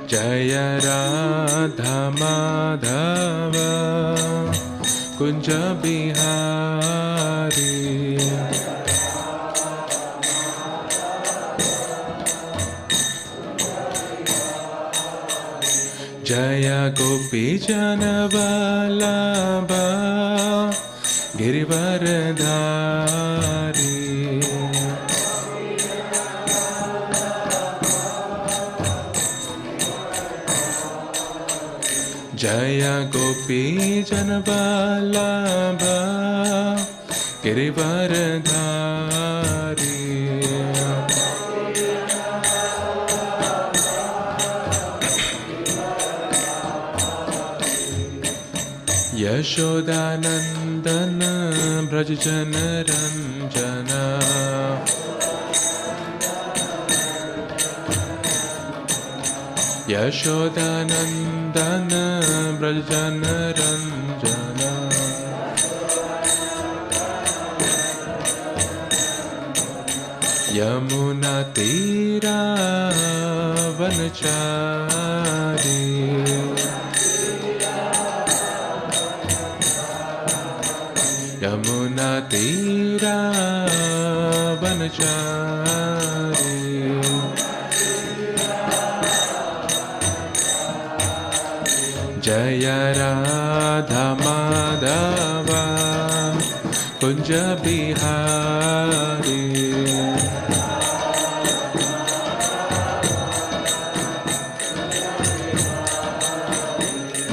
Jaya Radha Madhava Kunja Bihari Jaya Gopi Jana Vallabha Girivaradhari Jaya Gopi Jana Vallabha Girivaradhari Yashodanandana Brajajana Ranjana Yashodanandana Brajajana Ranjana Yamuna Tira Vanachari Yamuna Tira Vanachari Jaya Radha Madhava Kunja Bihari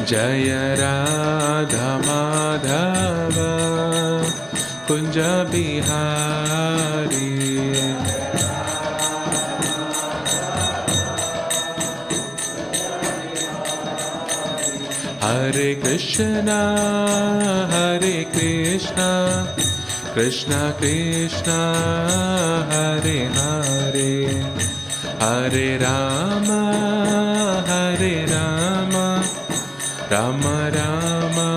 Jaya Radha Madhava Kunja Bihari Hare Krishna Krishna Krishna Hare Hare Hare Rama Rama Rama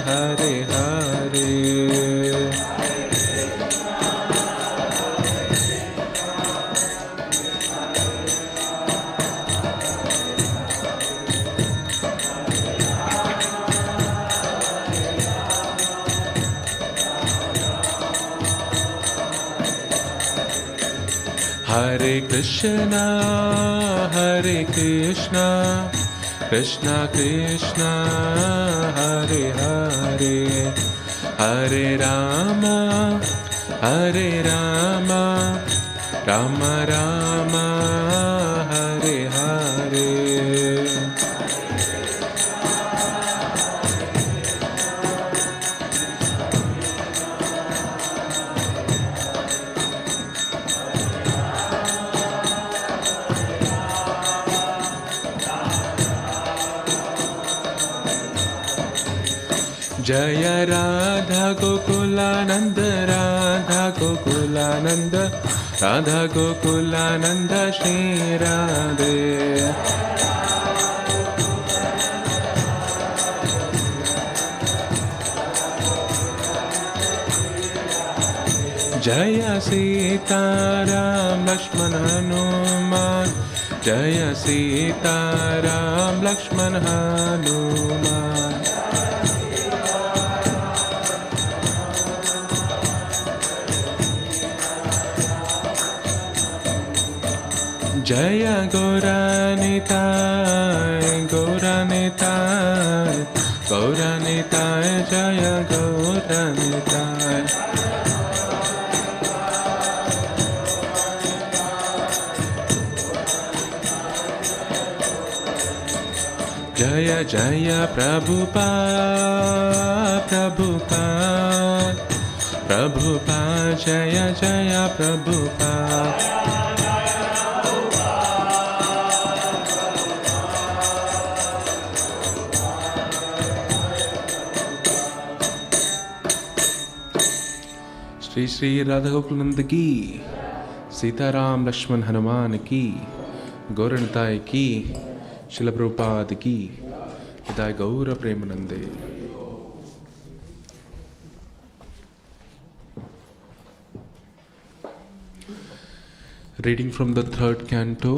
Hare Hare Hare Krishna Krishna Krishna Hare Hare Hare Rama Rama Rama Hare Hare Jaya Radha Gokulananda Radha Gokulananda Radha Gokulananda Shri Radhe Jaya Sita Ram Lakshman Hanuman Jaya Sita Ram Lakshman Hanuman Jaya Gauranitai Jaya Gauranitai Jaya Jaya Prabhupada Jaya Jaya Prabhupada Shri Shri Radha गोकुलनंद की सीताराम लक्ष्मण हनुमान की गौरनिताय की शिल प्रभुपाद की हिताय गौर प्रेमानंदे। Reading from the third canto,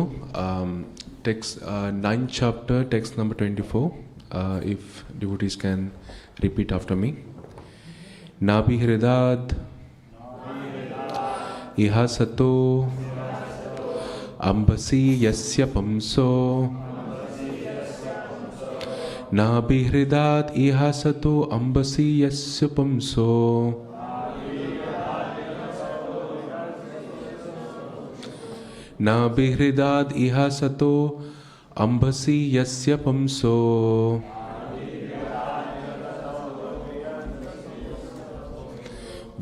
text, 9th chapter, text number 24. If devotees can repeat after me. Nabhi hridad iha sato ambasi yasya pamso. Nabhi hridad iha sato ambasi yasya pamso. Nabhi hridad iha sato ambasi yasya pamso.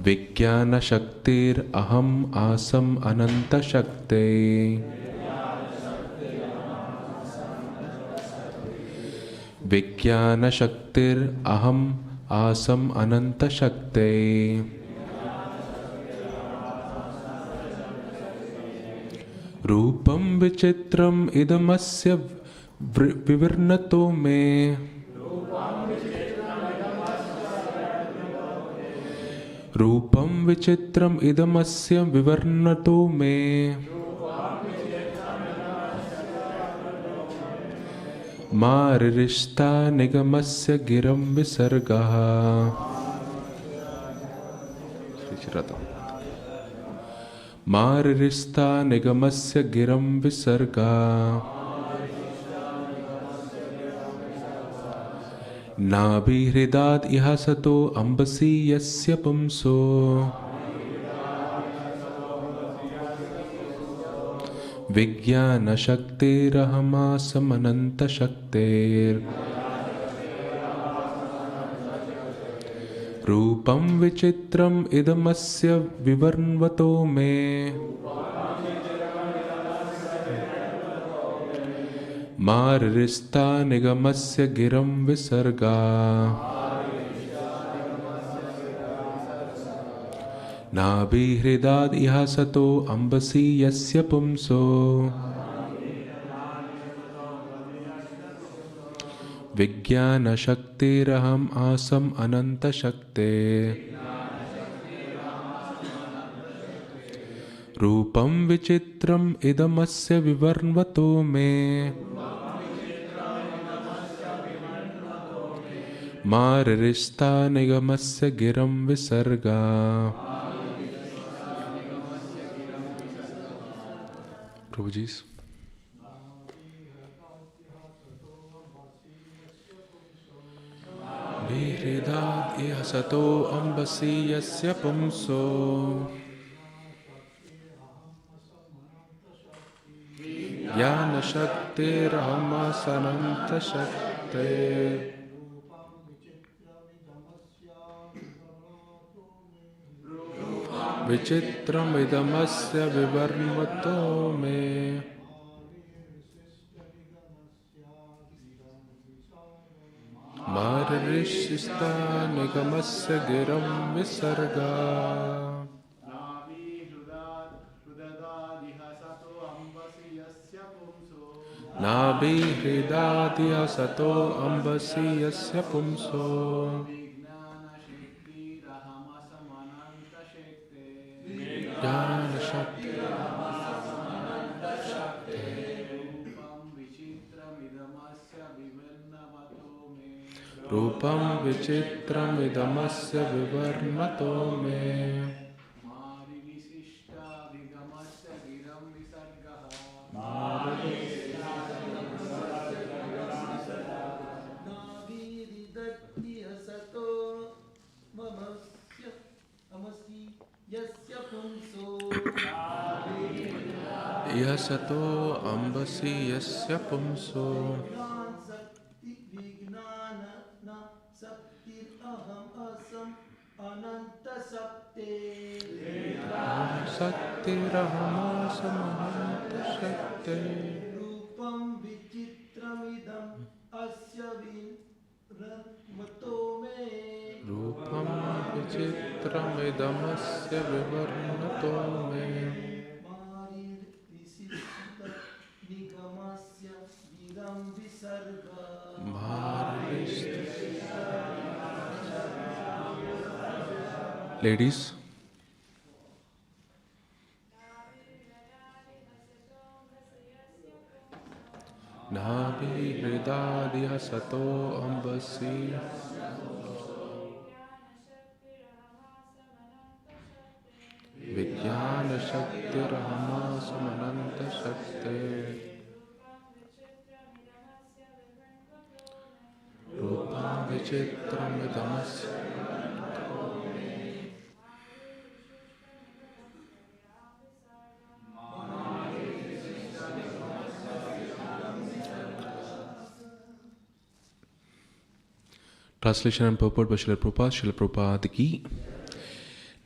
Vijnana shaktir aham asam ananta shakte. Vijnana shaktir aham asam ananta shakte. Rupam vichitram idamasya vivirnato me. Rupam vichitram idamasya vivarnato me. Maririshta nigamasya giram visargaha. Maririshta nigamasya giram visargaha. Nabhi hridad iha sato ambasi yasya pamso. Vijnana shaktir ahamasam ananta shaktir. Rupam vichitram idamasya vivarnvato me. Maririshta nigamasya giram visarga. Nabhi hridad iha sato ambasi yasya pumso. Vijnana shaktiraham asam ananta shakte. Rupam vichitram idamasya vivarnvato me. Maririshta nigamasya giram visarga. Prabhuji's. Vihridad iha sato ambasi yasya pumso. Jnana shakti rahama sananta shakti. Vichitram idamasya vivarnvato me. Maririshta nigamasya giram visarga. Nabhi hridadiya sato ambasi yasya pumso. Jnana shakti. Rupam vichitram idamasya vivarnato me. Yasato ambasi yasya pumso. Sakti rahama samananta shakti. Rupam vichitramidam asya vivarnato me. Rupam vichitramidam asya vivarnato me. Ladies, Adya Sato Ambasi Vijnana Shakti Rahama Samananta Shakti Rupam Vichitram Vidamasya. Translation and purport by Srila Prabhupada. Srila Prabhupada ki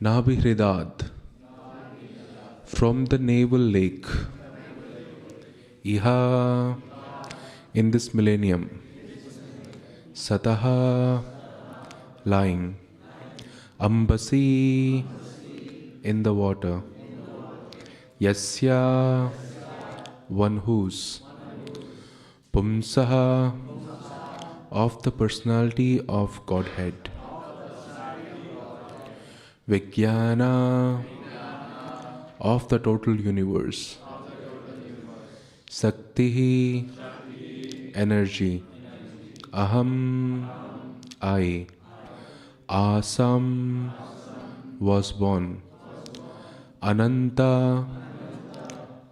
Nabhi Hridad, from the navel lake, Iha, in this millennium, Sataha, lying, Ambasi, in the water, Yasya, one whose, Pumsaha, of the personality of Godhead, Vijnana, of the total universe, Sakti, energy, Aham, I, Asam, was born, Ananta,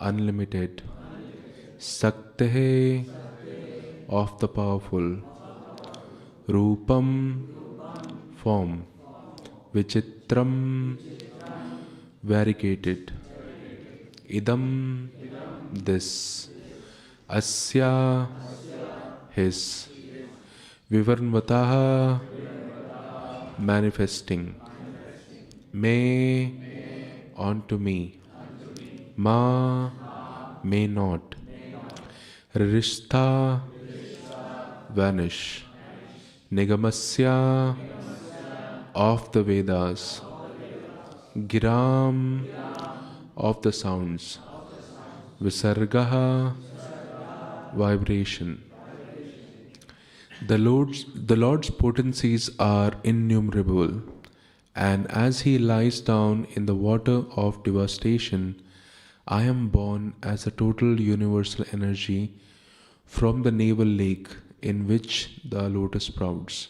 unlimited, Sakti, of the powerful, Rupam, form, Vichitram, variegated, Idam, this, Asya, his, Vivarnvataha, manifesting, May, unto me, Ma, may not, Rishta, vanish, Nigamasya, of the Vedas, Giram, of the sounds, Visargaha, vibration. The Lord's potencies are innumerable, and as he lies down in the water of devastation, I am born as a total universal energy from the navel lake in which the lotus sprouts.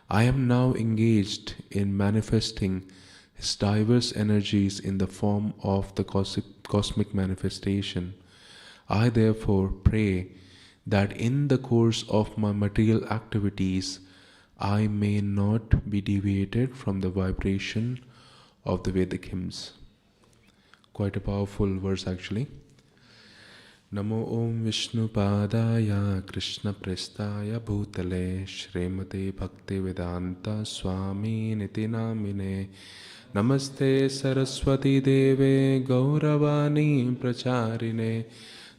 I am now engaged in manifesting his diverse energies in the form of the cosmic manifestation. I therefore pray that in the course of my material activities, I may not be deviated from the vibration of the Vedic hymns. Quite a powerful verse actually. Namo Om Vishnu Padaya Krishna Prestaya Bhutale Srimate Bhakti Vedanta Swami Niti Namine Namaste Saraswati Deve Gauravani Pracharine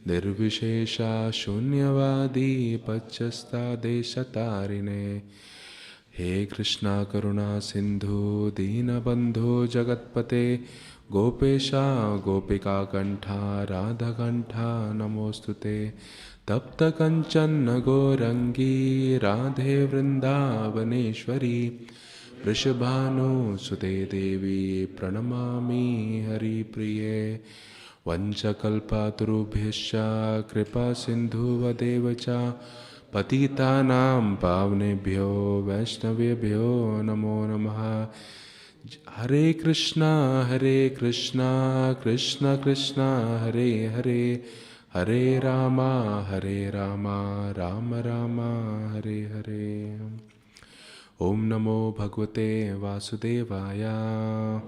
Nirvishesha Shunyavadi Pachasta Deshatarine He Krishna Karuna Sindhu Dina Bandhu Jagatpate Gopesha Gopika Kantha Radha Kantha Namostute Tapta Kanchanna Gorangi Radhe Vrindavaneshwari Vrishabhanu Sute Devi Pranamami Hari Priye Vanchakalpatarubhyascha Kripa Sindhuva Devacha Patitanam Pavnebhyo Vaishnavebhyo Namo Namaha Hare Krishna Krishna Krishna Hare Hare Hare Rama Rama Rama Hare Hare. Om Namo Bhagavate Vasudevaya.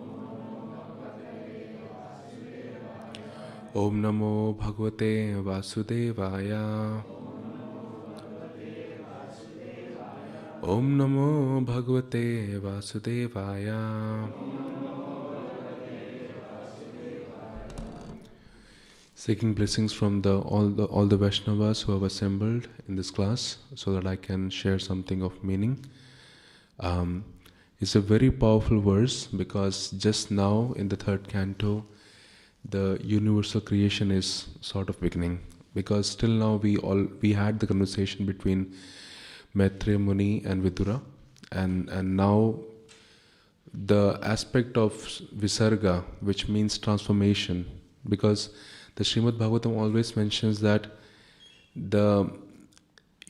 Om Namo Bhagavate Vasudevaya. Om Namo Bhagavate Vasudevaya. Seeking blessings from all the Vaishnavas who have assembled in this class, so that I can share something of meaning. It's a very powerful verse because just now in the third canto, the universal creation is sort of beginning. Because till now we had the conversation between Maitreya Muni and Vidura, and now the aspect of Visarga, which means transformation, because the Srimad Bhagavatam always mentions that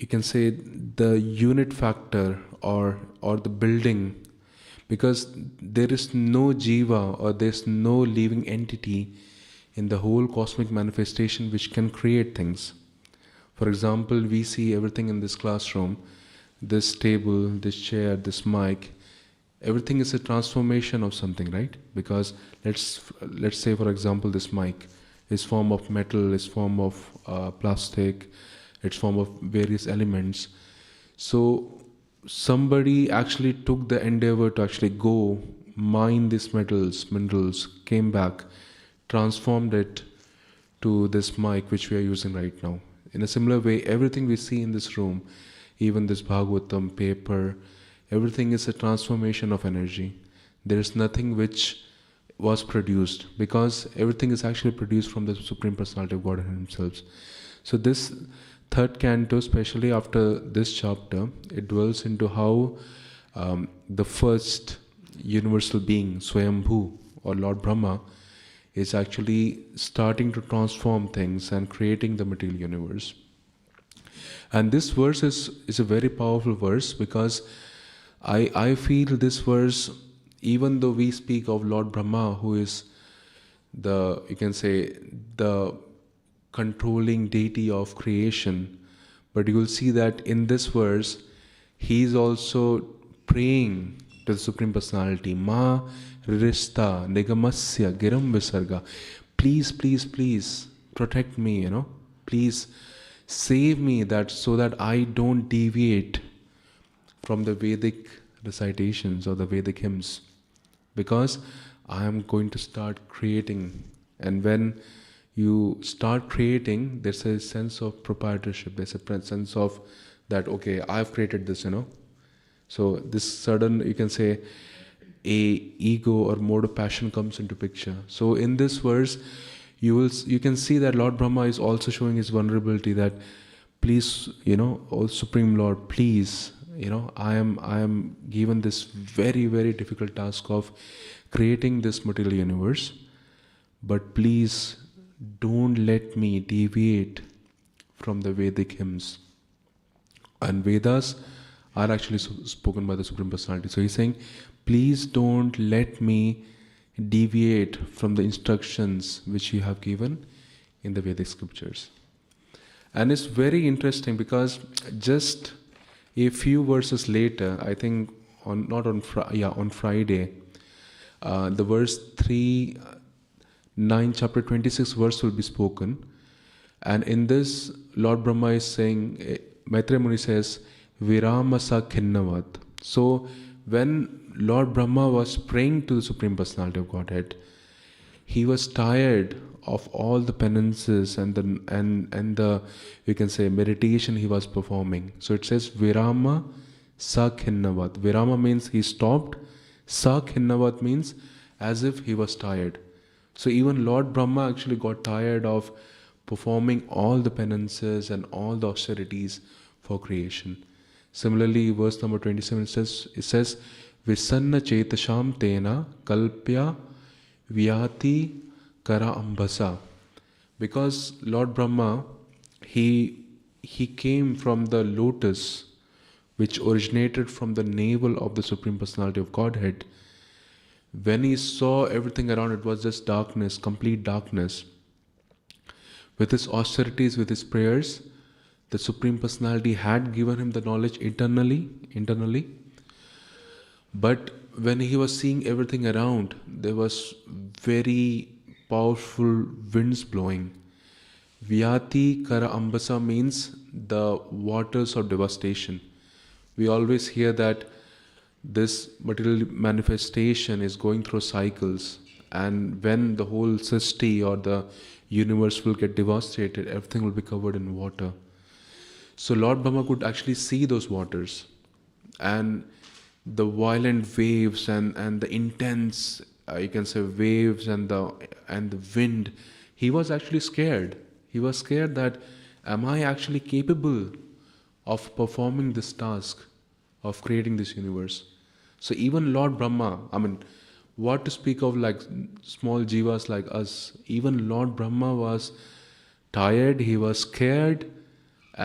you can say, the unit factor or the building, because there is no jiva or there's no living entity in the whole cosmic manifestation which can create things. For example, we see everything in this classroom, this table, this chair, this mic, everything is a transformation of something, right? Because let's say, for example, this mic is form of metal, is form of plastic, it's form of various elements. So somebody actually took the endeavor to actually go mine these metals, minerals, came back, transformed it to this mic which we are using right now. In a similar way, everything we see in this room, even this Bhagavatam, paper, everything is a transformation of energy. There is nothing which was produced, because everything is actually produced from the Supreme Personality of Godhead Himself. So this third canto, especially after this chapter, it dwells into how the first universal being, Swayambhu or Lord Brahma, is actually starting to transform things and creating the material universe. And this verse is a very powerful verse, because I feel this verse, even though we speak of Lord Brahma, who is the, you can say, the controlling deity of creation, but you will see that in this verse, he is also praying to the Supreme Personality, Ma Rista Nigamasya Giram Visarga. Please, please, please protect me, Please save me, that so that I don't deviate from the Vedic recitations or the Vedic hymns, because I am going to start creating. And when you start creating, there's a sense of proprietorship, there's a sense of that, okay, I've created this, So this sudden, you can say, a ego or mode of passion comes into picture. So in this verse, you can see that Lord Brahma is also showing his vulnerability, that please, oh Supreme Lord, please, I am given this very, very difficult task of creating this material universe, but please don't let me deviate from the Vedic hymns. And Vedas are actually spoken by the Supreme Personality. So he's saying, please don't let me deviate from the instructions which you have given in the Vedic scriptures. And it's very interesting, because just a few verses later, I think on Friday, the verse 3, 9, chapter 26 verse will be spoken. And in this, Lord Brahma is saying, Maitreya Muni says, Viramasa Khinnavat. So when Lord Brahma was praying to the Supreme Personality of Godhead, he was tired of all the penances and the you can say meditation he was performing. So it says Virama Sa Khinnavat. Virama means he stopped. Sa Khinnavat means as if he was tired. So even Lord Brahma actually got tired of performing all the penances and all the austerities for creation. Similarly, verse number 27 says Visanna Chetasham Tena Kalpya Vyati Kara Ambasa. Because Lord Brahma, he came from the lotus which originated from the navel of the Supreme Personality of Godhead. When he saw everything around, it was just darkness, complete darkness. With his austerities, with his prayers, the Supreme Personality had given him the knowledge internally. But when he was seeing everything around, there was very powerful winds blowing. Vyati Kara Ambasa means the waters of devastation. We always hear that this material manifestation is going through cycles, and when the whole Srishti or the universe will get devastated, everything will be covered in water. So Lord Brahma could actually see those waters, and the violent waves and the intense, you can say, waves and the wind. He was actually scared. He was scared that, am I actually capable of performing this task of creating this universe? So even Lord Brahma, what to speak of like small jivas like us, even Lord Brahma was tired, he was scared,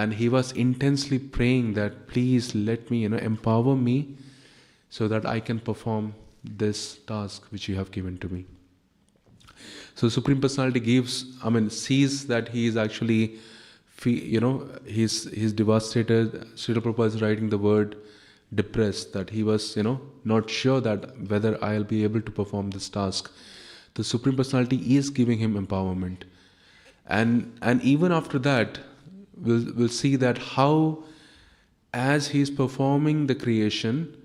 and he was intensely praying that please let me, empower me so that I can perform this task which you have given to me. So Supreme Personality sees that he is actually, he's devastated. Srila Prabhupada is writing the word depressed, that he was, not sure that whether I'll be able to perform this task. The Supreme Personality is giving him empowerment. And even after that, we'll see that how, as he's performing the creation,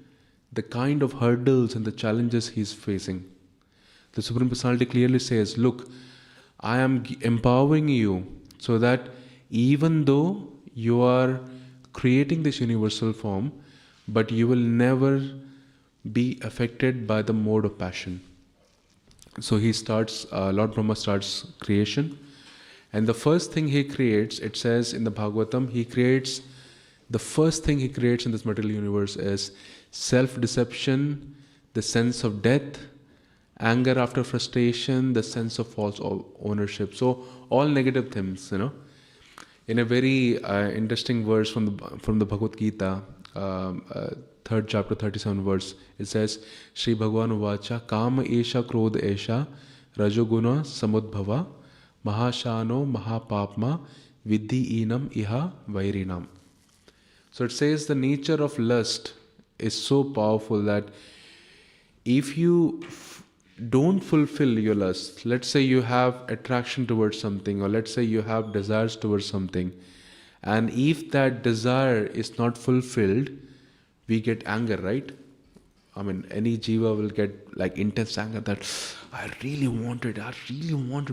the kind of hurdles and the challenges he's facing. The Supreme Personality clearly says, look, I am empowering you so that even though you are creating this universal form, but you will never be affected by the mode of passion. So he starts, Lord Brahma starts creation. And the first thing he creates, it says in the Bhagavatam, the first thing he creates in this material universe is self-deception, the sense of death, anger after frustration, the sense of false ownership. So all negative things, In a very interesting verse from the Bhagavad Gita, 3rd chapter, 37 verse, it says, Shri Bhagavan Uvacha, Kama Esha Krodha Esha, Rajoguna Samudbhava, Mahashano Mahapapma, Vidhi Enam Iha Vairinam. So it says the nature of lust is so powerful that if you don't fulfill your lust, let's say you have attraction towards something, or let's say you have desires towards something, and if that desire is not fulfilled, we get anger, right? Any jiva will get like intense anger that I really wanted,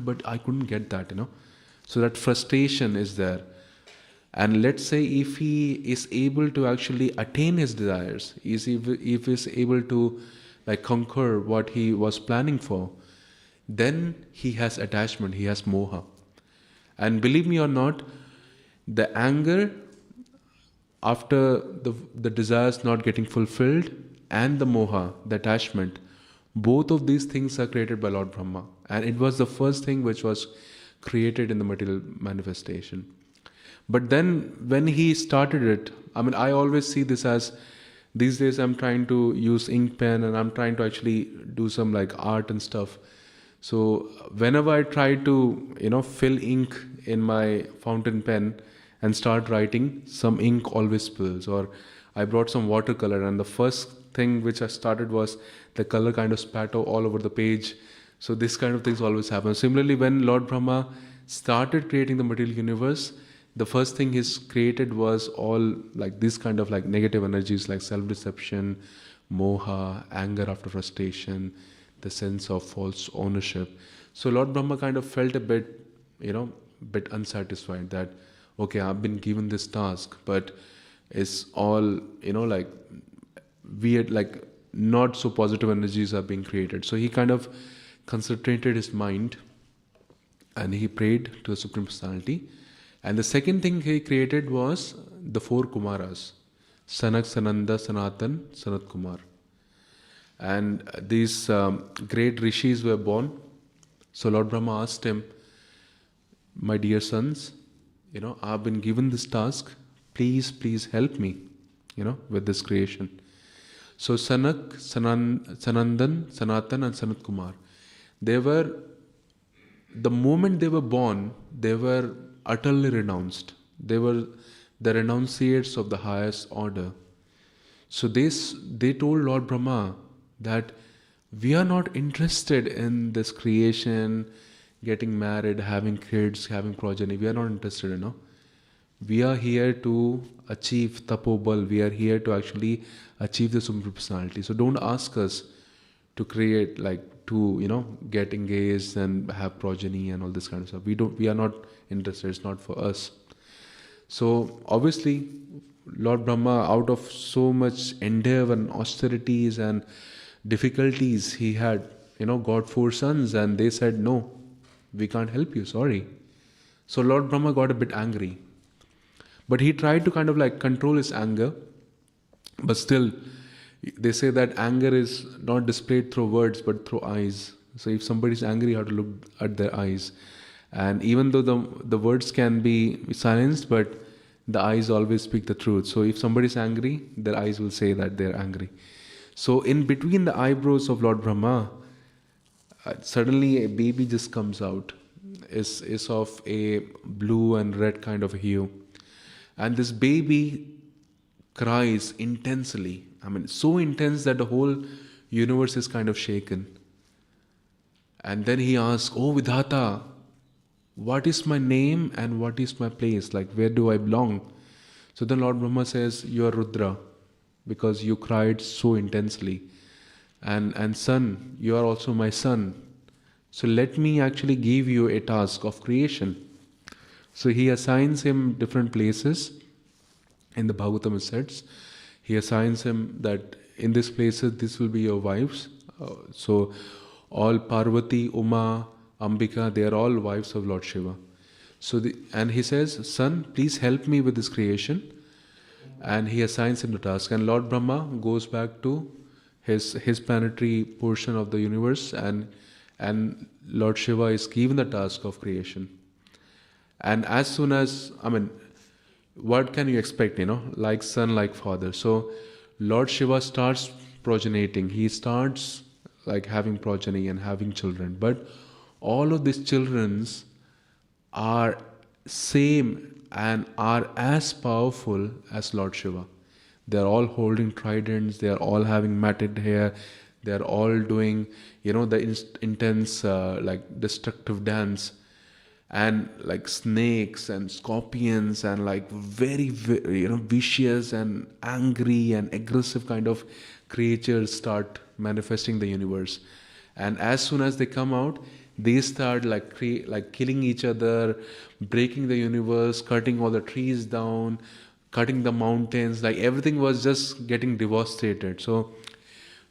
but I couldn't get that, So that frustration is there. And let's say if he is able to actually attain his desires, if he is able to conquer what he was planning for, then he has attachment, he has moha. And believe me or not, the anger after the desires not getting fulfilled and the moha, the attachment, both of these things are created by Lord Brahma. And it was the first thing which was created in the material manifestation. But then when he started it, I always see this as, these days I'm trying to use ink pen and I'm trying to actually do some art and stuff. So whenever I try to, fill ink in my fountain pen and start writing, some ink always spills. Or I brought some watercolor and the first thing which I started was the color kind of spatter all over the page. So this kind of things always happen. Similarly, when Lord Brahma started creating the material universe, the first thing he's created was all this kind of negative energies like self-deception, moha, anger after frustration, the sense of false ownership. So Lord Brahma kind of felt a bit, bit unsatisfied that, okay, I've been given this task, but it's all, weird, not so positive energies are being created. So he kind of concentrated his mind and he prayed to the Supreme Personality. And the second thing he created was the 4 Kumaras, Sanak, Sananda, Sanatan, Sanat Kumar. And these great rishis were born. So Lord Brahma asked him, my dear sons, I've been given this task, please help me, with this creation. So Sanak, Sanandan, Sanatan and Sanat Kumar, the moment they were born, they were utterly renounced. They were the renunciates of the highest order. So they told Lord Brahma that we are not interested in this creation, getting married, having kids, having progeny. We are not interested, We are here to achieve tapobal. We are here to actually achieve the Supreme Personality. So don't ask us to create, get engaged and have progeny and all this kind of stuff. We are not interested. It's not for us. So obviously, Lord Brahma, out of so much endeavor and austerities and difficulties, he had, got 4 sons, and they said, no, we can't help you, sorry. So Lord Brahma got a bit angry. But he tried to kind of control his anger. But still, they say that anger is not displayed through words, but through eyes. So if somebody is angry, you have to look at their eyes. And even though the words can be silenced, but the eyes always speak the truth. So if somebody is angry, their eyes will say that they're angry. So in between the eyebrows of Lord Brahma, suddenly a baby just comes out. Is of a blue and red kind of hue. And this baby cries intensely. I mean, so intense that the whole universe is kind of shaken. And then he asks, "Oh Vidhata, what is my name and what is my place? Like, where do I belong?" So then Lord Brahma says, "You are Rudra because you cried so intensely. And son, you are also my son. So let me actually give you a task of creation." So he assigns him different places. In the Bhagavatam it says, he assigns him that in these places, this will be your wives. So all Parvati, Uma, Ambika, they are all wives of Lord Shiva. And he says, "Son, please help me with this creation." And he assigns him the task. And Lord Brahma goes back to his planetary portion of the universe, and Lord Shiva is given the task of creation. And as soon as, I mean, what can you expect, like son, like father. So Lord Shiva starts progeniting. He starts like having progeny and having children. But all of these childrens are same and are as powerful as Lord Shiva. They are all holding tridents. They are all having matted hair. They are all doing, the intense, like destructive dance, and like snakes and scorpions and like very, vicious and angry and aggressive kind of creatures start manifesting the universe. And as soon as they come out, they start like killing each other, breaking the universe, cutting all the trees down, cutting the mountains. Like everything was just getting devastated. So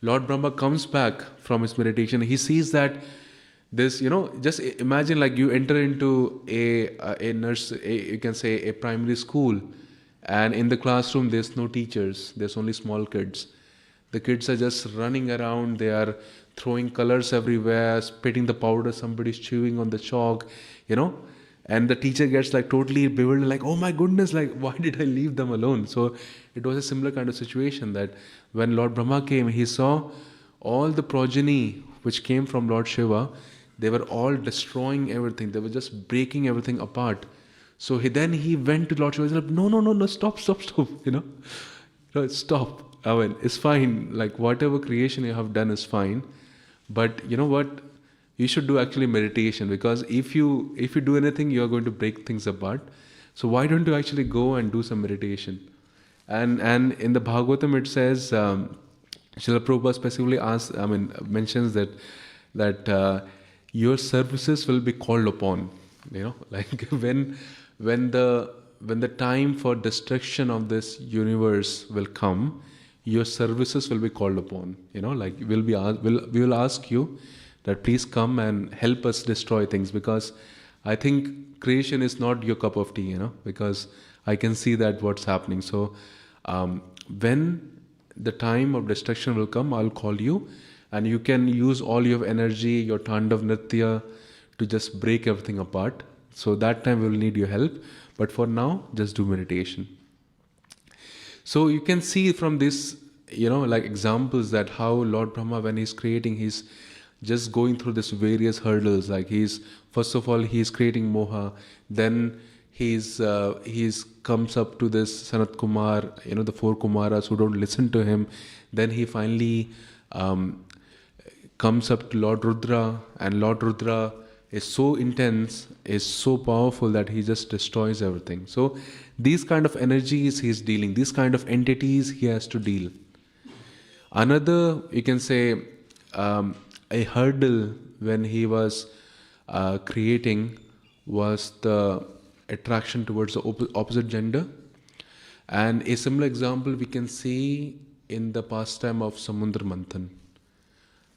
Lord Brahma comes back from his meditation. He sees that this, just imagine like you enter into a nurse, you can say a primary school, and in the classroom there's no teachers, there's only small kids. The kids are just running around, they are throwing colors everywhere, spitting the powder, somebody's chewing on the chalk, and the teacher gets like totally bewildered, like, "Oh my goodness, like why did I leave them alone?" So it was a similar kind of situation that when Lord Brahma came, he saw all the progeny which came from Lord Shiva, they were all destroying everything. They were just breaking everything apart. So he went to Lord Shiva. He's like, "No, no, no, no, stop, stop, stop. No, stop. I mean, it's fine. Like whatever creation you have done is fine, but you know what? You should do actually meditation, because if you do anything, you are going to break things apart. So why don't you actually go and do some meditation?" And in the Bhagavatam it says, Srila Prabhupada specifically mentions that your services will be called upon. Like when the time for destruction of this universe will come, your services will be called upon. Like we will ask you that please come and help us destroy things, because I think creation is not your cup of tea. Because I can see that what's happening. So when the time of destruction will come, I'll call you, and you can use all your energy, your Tandav Nritya, to just break everything apart. So that time we will need your help. But for now, just do meditation. So you can see from this, like examples, that how Lord Brahma, when he's creating, he's just going through this various hurdles. Like first of all, he's creating moha. Then he's comes up to this Sanat Kumar, the four Kumaras who don't listen to him. Then he finally comes up to Lord Rudra, and Lord Rudra is so intense, is so powerful that he just destroys everything. So these kind of energies he's dealing, these kind of entities he has to deal. Another, you can say, a hurdle when he was creating was the attraction towards the opposite gender. And a similar example we can see in the pastime of Samundra Manthan.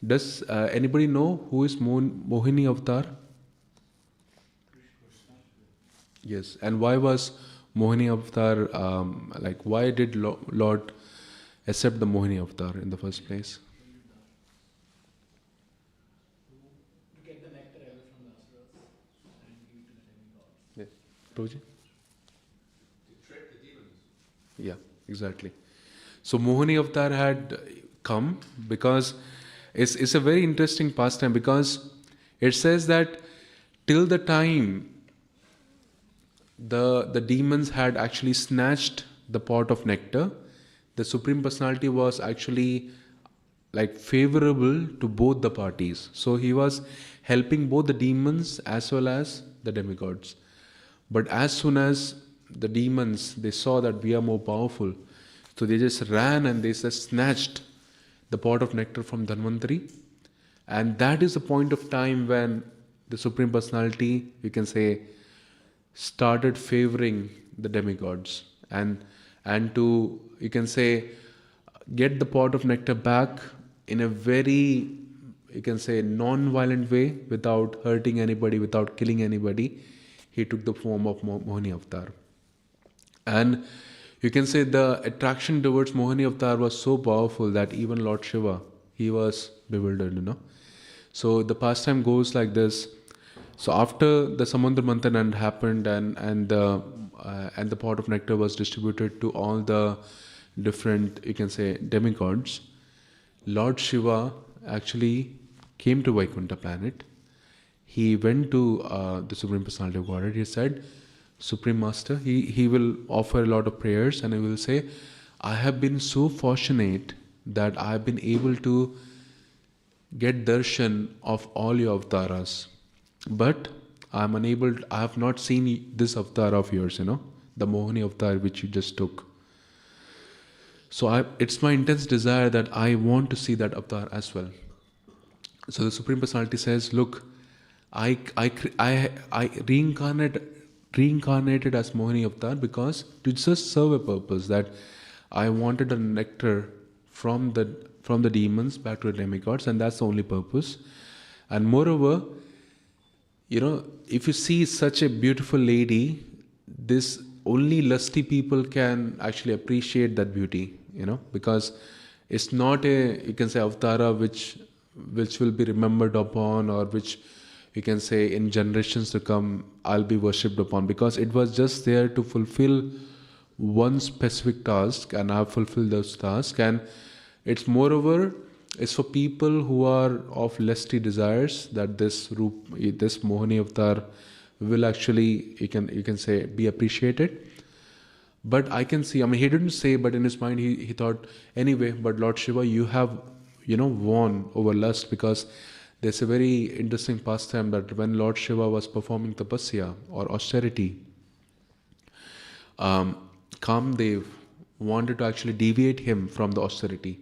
Does anybody know who is Mohini Avatar? Yes. And why was Mohini Avatar, why did Lord accept the Mohini Avatar in the first place? To get the nectar away from the asuras and give it to the demigods. Yes. Prabhuji? To trick the Yeah, exactly. So Mohini Avatar had come because it's a very interesting pastime, because it says that till the time the demons had actually snatched the pot of nectar, the Supreme Personality was actually like favorable to both the parties. So he was helping both the demons as well as the demigods. But as soon as the demons they saw that we are more powerful, so they just ran and they just snatched the pot of nectar from Dhanvantari. And that is the point of time when the Supreme Personality, you can say, started favoring the demigods, and to, you can say, get the pot of nectar back in a very, you can say, non-violent way, without hurting anybody, without killing anybody. He took the form of Mohini Avatar. And you can say the attraction towards Mohini Avatar was so powerful that even Lord Shiva, he was bewildered. So the pastime goes like this. So after the Samudra Manthan had happened, and the pot of nectar was distributed to all the different, you can say, demigods, Lord Shiva actually came to Vaikuntha planet. He went to the Supreme Personality of Godhead. He said, Supreme Master, he will offer a lot of prayers, and he will say, I have been so fortunate that I have been able to get darshan of all your avatars. But I am unable, I have not seen this avatar of yours, the Mohini avatar which you just took. So it's my intense desire that I want to see that avatar as well. So the Supreme Personality says, look, I reincarnated as Mohini avatar because to just serve a purpose, that I wanted a nectar from the demons back to the demigods, and that's the only purpose. And moreover, if you see such a beautiful lady, this only lusty people can actually appreciate that beauty, because it's not a, you can say, avatara which will be remembered upon, or which, you can say, in generations to come I'll be worshipped upon, because it was just there to fulfill one specific task, and I've fulfilled those tasks. And it's moreover, it's for people who are of lusty desires, that this Mohini avatar will actually, you can say, be appreciated. But I can see, he didn't say, but in his mind he thought, anyway, but Lord Shiva, you have won over lust, because there's a very interesting pastime that when Lord Shiva was performing tapasya or austerity, Kamdev wanted to actually deviate him from the austerity.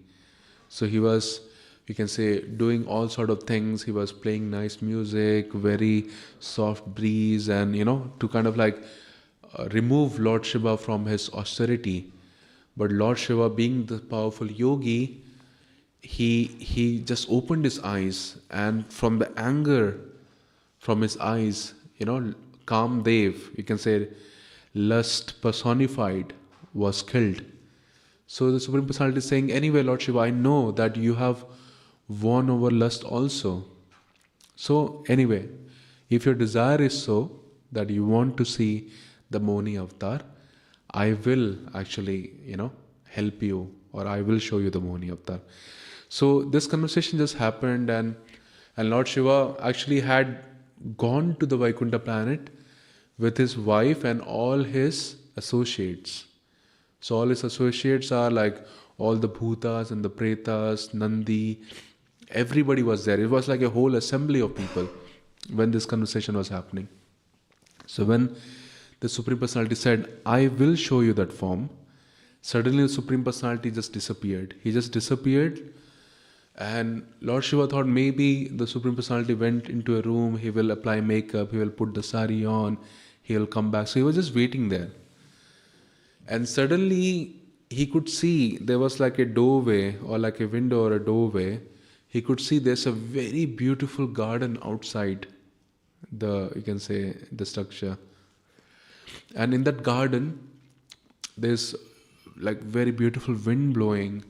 So he was, you can say, doing all sort of things. He was playing nice music, very soft breeze, and to kind of like remove Lord Shiva from his austerity. But Lord Shiva, being the powerful yogi, he just opened his eyes, and from the anger from his eyes, Kamdev, you can say, lust personified, was killed. So the Supreme Personality is saying, anyway, Lord Shiva, I know that you have won over lust also. So anyway, if your desire is so that you want to see the Mohini avatar, I will actually, help you, or I will show you the Mohini avatar. So this conversation just happened, and Lord Shiva actually had gone to the Vaikuntha planet with his wife and all his associates. So all his associates are like all the bhutas and the pretas, Nandi, everybody was there. It was like a whole assembly of people when this conversation was happening. So when the Supreme Personality said, I will show you that form, suddenly the Supreme Personality just disappeared. He just disappeared, and Lord Shiva thought maybe the Supreme Personality went into a room, he will apply makeup, he will put the sari on, he will come back. So he was just waiting there. And suddenly he could see there was like a doorway, or like a window or a doorway. He could see there's a very beautiful garden outside you can say, the structure. And in that garden, there's like very beautiful wind blowing,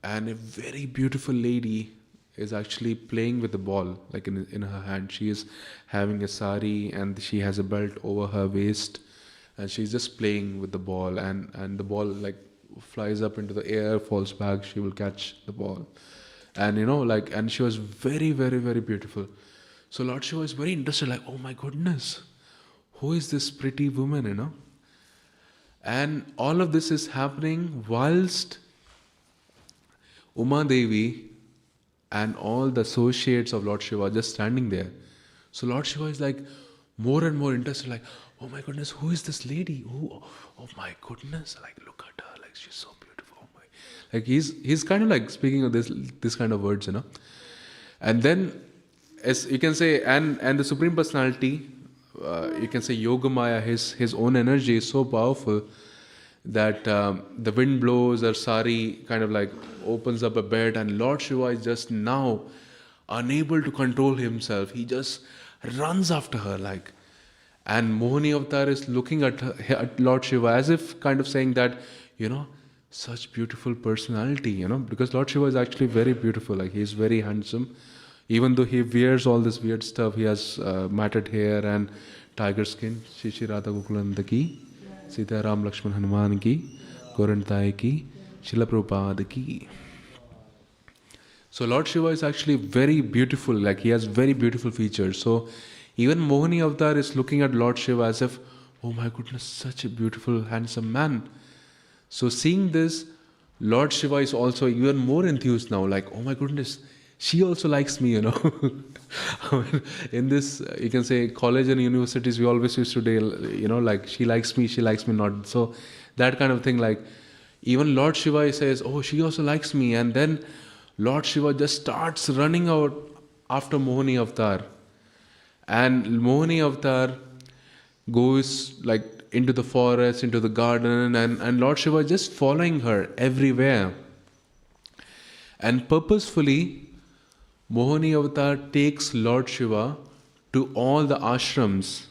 and a very beautiful lady is actually playing with the ball, like in her hand. She is having a sari, and she has a belt over her waist, and she's just playing with the ball, and the ball like flies up into the air, falls back, she will catch the ball. And and she was very, very, very beautiful. So Lord Shiva is very interested, like, oh my goodness, who is this pretty woman? And all of this is happening whilst Uma Devi and all the associates of Lord Shiva are just standing there. So Lord Shiva is like more and more interested, like, oh my goodness, who is this lady? Oh my goodness, like, look at her, like, she's so beautiful. Oh my, like he's kind of like speaking of this kind of words. And then, as you can say, and the Supreme Personality, you can say Yogamaya, his own energy is so powerful that the wind blows, her sari kind of like opens up a bed, and Lord Shiva is just now unable to control himself. He just runs after her, like, and Mohini Avatar is looking at Lord Shiva as if kind of saying that, such beautiful personality, because Lord Shiva is actually very beautiful, like he's very handsome. Even though he wears all this weird stuff, he has matted hair and tiger skin. Shri Shri Radha Gokulananda ki, Sita Ram Lakshman Hanuman ki, Gorantai ki, Srila Prabhupada ki. So Lord Shiva is actually very beautiful, like he has very beautiful features. So even Mohini Avatar is looking at Lord Shiva as if, oh my goodness, such a beautiful, handsome man. So seeing this, Lord Shiva is also even more enthused now, like, oh my goodness, she also likes me, In this, you can say, college and universities, we always used to deal, like, she likes me not. So that kind of thing, like, even Lord Shiva says, oh, she also likes me. And then Lord Shiva just starts running out after Mohini Avatar. And Mohini Avatar goes like into the forest, into the garden, and Lord Shiva is just following her everywhere. And purposefully, Mohini Avatar takes Lord Shiva to all the ashrams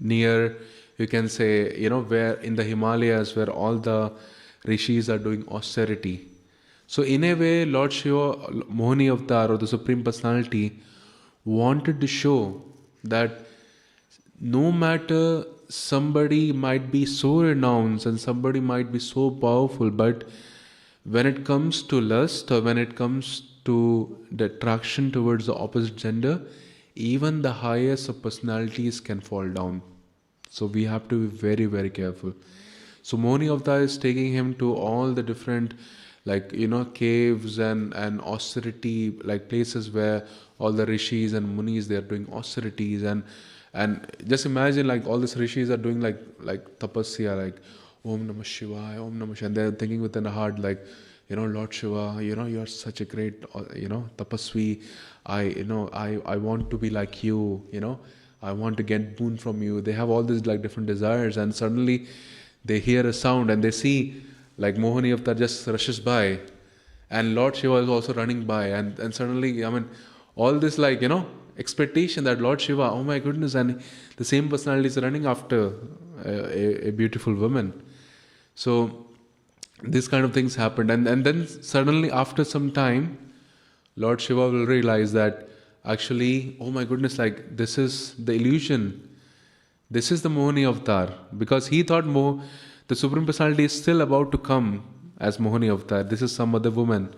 near, you can say, where in the Himalayas, where all the rishis are doing austerity. So in a way, Lord Shiva, Mohini Avatar, or the Supreme Personality, wanted to show that no matter somebody might be so renowned and somebody might be so powerful, but when it comes to lust, or when it comes to the attraction towards the opposite gender, even the highest of personalities can fall down. So we have to be very, very careful. So Mohini Avatar is taking him to all the different, like, caves and austerity, like places where all the rishis and munis, they are doing austerities, and just imagine, like, all these rishis are doing like tapasya, like Om Namah Shivaya, Om Namah Shivaya, and they're thinking within the heart, like, Lord Shiva, you are such a great, tapasvi. I want to be like you. I want to get boon from you. They have all these like different desires, and suddenly they hear a sound and they see, like, Mohini Avatar just rushes by, and Lord Shiva is also running by, and suddenly, all this, like, expectation that Lord Shiva, oh my goodness, and the same personality is running after a beautiful woman. So these kind of things happened, and then suddenly after some time, Lord Shiva will realize that actually, oh my goodness, like, this is the illusion. This is the Mohini Avatar, because he thought the Supreme Personality is still about to come as Mohini Avatar. This is some other woman.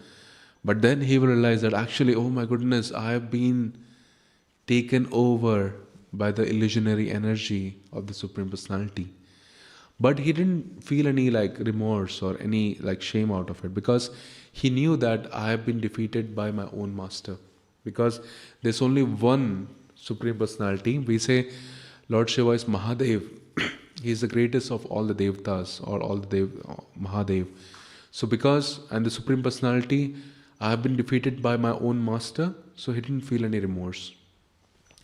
But then he will realize that actually, oh my goodness, I have been taken over by the illusionary energy of the Supreme Personality. But he didn't feel any like remorse or any like shame out of it, because he knew that I have been defeated by my own master. Because there's only one Supreme Personality. We say Lord Shiva is Mahadev. He is the greatest of all the Devtas, or all the Mahadev. So and the Supreme Personality, I have been defeated by my own master, so he didn't feel any remorse.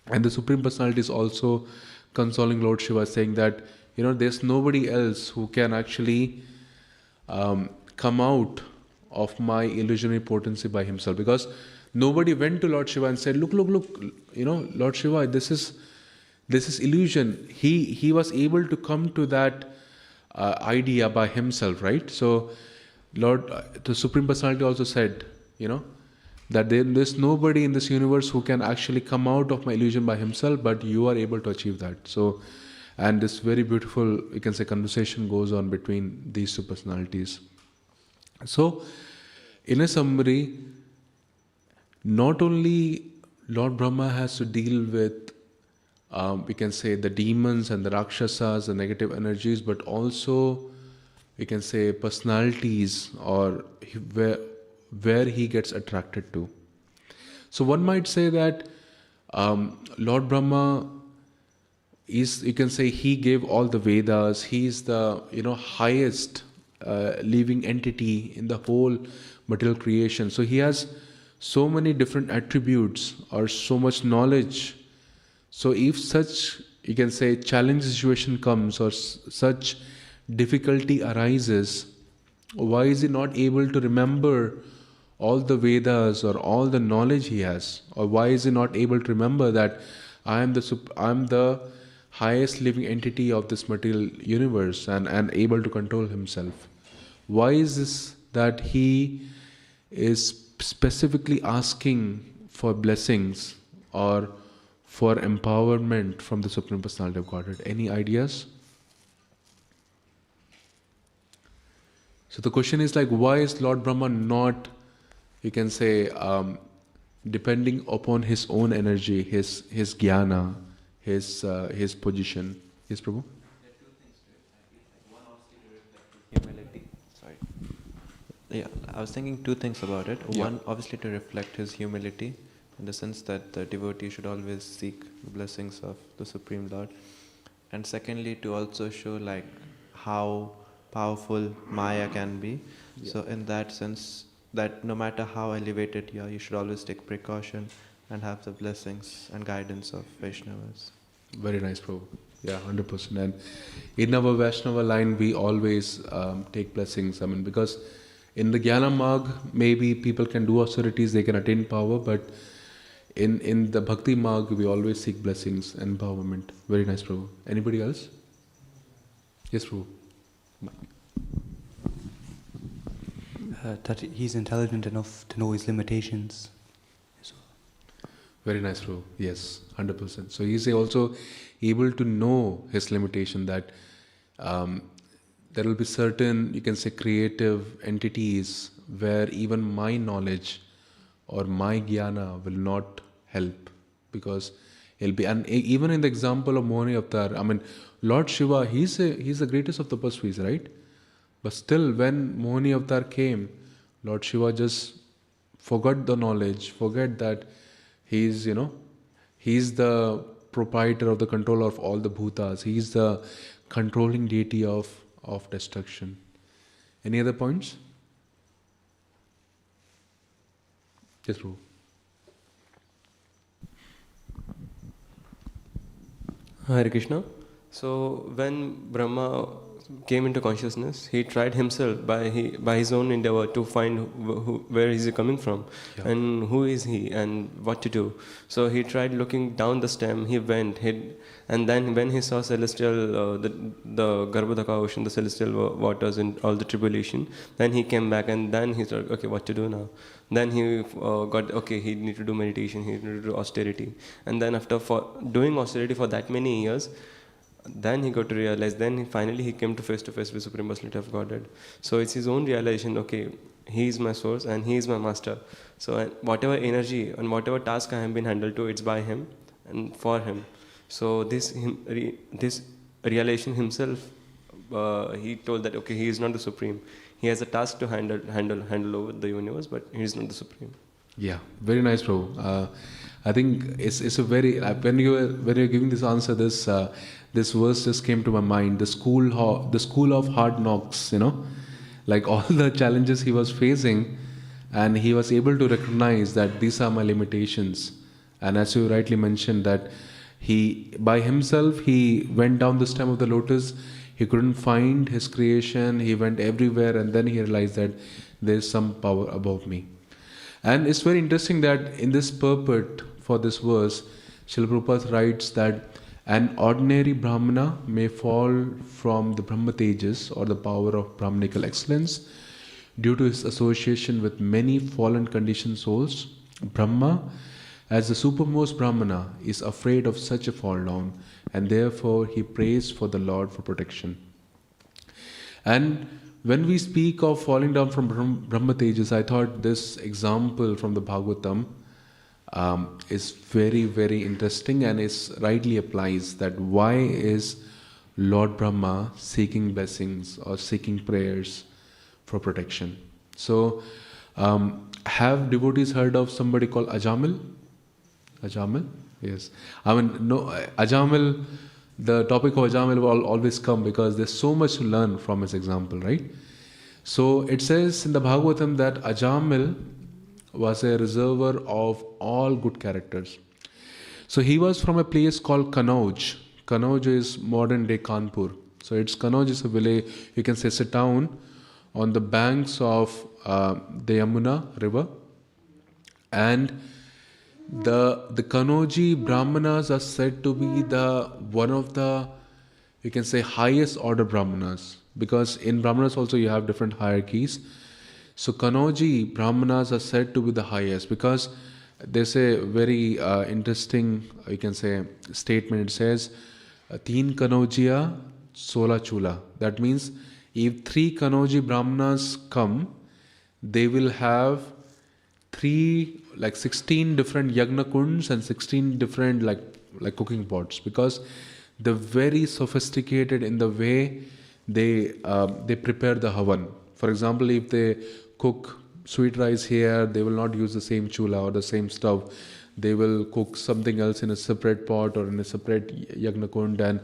And the Supreme Personality is also consoling Lord Shiva, saying that, there's nobody else who can actually come out of my illusionary potency by himself. Because nobody went to Lord Shiva and said, look, Lord Shiva, this is illusion. He was able to come to that idea by himself, right? So the Supreme Personality also said, that there's nobody in this universe who can actually come out of my illusion by himself, but you are able to achieve that. So, And this very beautiful, you can say, conversation goes on between these two personalities. So, in a summary, not only Lord Brahma has to deal with, we can say, the demons and the Rakshasas, the negative energies, but also, we can say, personalities or where he gets attracted to. So one might say that Lord Brahma is, you can say, he gave all the Vedas. He is the highest living entity in the whole material creation. So he has so many different attributes or so much knowledge. So if such, you can say, challenge situation comes or such difficulty arises, why is he not able to remember all the Vedas or all the knowledge he has? Or why is he not able to remember that I am the highest living entity of this material universe and able to control himself? Why is this that he is specifically asking for blessings or for empowerment from the Supreme Personality of Godhead? Any ideas? So the question is like, why is Lord Brahma not, you can say, depending upon his own energy, his jnana, his position? Yes, Prabhu? There are two things to it. One obviously to reflect his humility. Sorry. Yeah, I was thinking two things about it. Yeah. One, obviously to reflect his humility, in the sense that the devotee should always seek the blessings of the Supreme Lord. And secondly, to also show like how powerful Maya can be. Yeah. So in that sense, that no matter how elevated you are, you should always take precaution and have the blessings and guidance of Vaishnavas. Very nice, Prabhu. Yeah, 100%. And in our Vaishnava line, we always take blessings. I mean, because in the Jnana Marg, maybe people can do austerities, they can attain power, but in the Bhakti Marg, we always seek blessings and empowerment. Very nice, Prabhu. Anybody else? Yes, Prabhu. That he's intelligent enough to know his limitations. Very nice, Prabhu. Yes, 100%. So he's also able to know his limitation, that there will be certain, you can say, creative entities where even my knowledge or my jnana will not help, because he'll be, and even in the example of Mohani Avatar, I mean, Lord Shiva, he's the greatest of the tapasvis, right? But still, when Mohani Avatar came, Lord Shiva just forgot the knowledge, forget that he's the proprietor of the control of all the bhutas. He's the controlling deity of destruction. Any other points? Yes, Prabhu. Hare Krishna. So when Brahma came into consciousness, he tried himself by his own endeavor to find where is he coming from, Yeah. and who is he and what to do. So he tried looking down the stem. He went, and then when he saw celestial, the Garbhodaka ocean, the celestial waters and all the tribulation, then he came back, and then he thought, okay, what to do now? Then he he need to do meditation, he need to do austerity, and then after doing austerity for that many years, then he got to realize, then finally he came to face with Supreme Personality of Godhead. So it's his own realization, okay, he is my source and he is my master. So whatever energy and whatever task I have been handled to, it's by him and for him. So this realization himself, he told that, okay, he is not the Supreme. He has a task to handle over the universe, but he is not the Supreme. Yeah, very nice, Prabhu. I think it's a very, when you're giving this answer, this verse just came to my mind. The school of hard knocks, like all the challenges he was facing, and he was able to recognize that these are my limitations. And as you rightly mentioned, that he by himself he went down the stem of the lotus. He couldn't find his creation. He went everywhere, and then he realized that there is some power above me. And it's very interesting that in this purport for this verse, Srila Prabhupada writes that an ordinary Brahmana may fall from the Brahma Tejas or the power of Brahmanical excellence due to his association with many fallen conditioned souls, Brahma, as the supermost Brahmana is afraid of such a fall down, and therefore he prays for the Lord for protection. And when we speak of falling down from Brahma Tejas, I thought this example from the Bhagavatam is very, very interesting, and it rightly applies that why is Lord Brahma seeking blessings or seeking prayers for protection. So, have devotees heard of somebody called Ajamil? Ajamil? Yes. I mean, no, Ajamil, the topic of Ajamil will always come because there's so much to learn from his example, right? So, it says in the Bhagavatam that Ajamil was a reservoir of all good characters. So, he was from a place called Kanauj. Kanauj is modern day Kanpur. So, Kanauj is a village, you can say it's a town on the banks of the Yamuna river, and the Kanauji Brahmanas are said to be one of the, you can say, highest order Brahmanas, because in Brahmanas also you have different hierarchies. So Kanauji Brahmanas are said to be the highest because there's a very interesting, you can say, statement. It says, "Teen Kanaujiya, Sola Chula." That means if 3 Kanauji Brahmanas come, they will have 16 different yagna kunds and 16 different like cooking pots, because they're very sophisticated in the way they prepare the havan. For example, if they cook sweet rice here, they will not use the same chula or the same stove. They will cook something else in a separate pot or in a separate yagna kund, and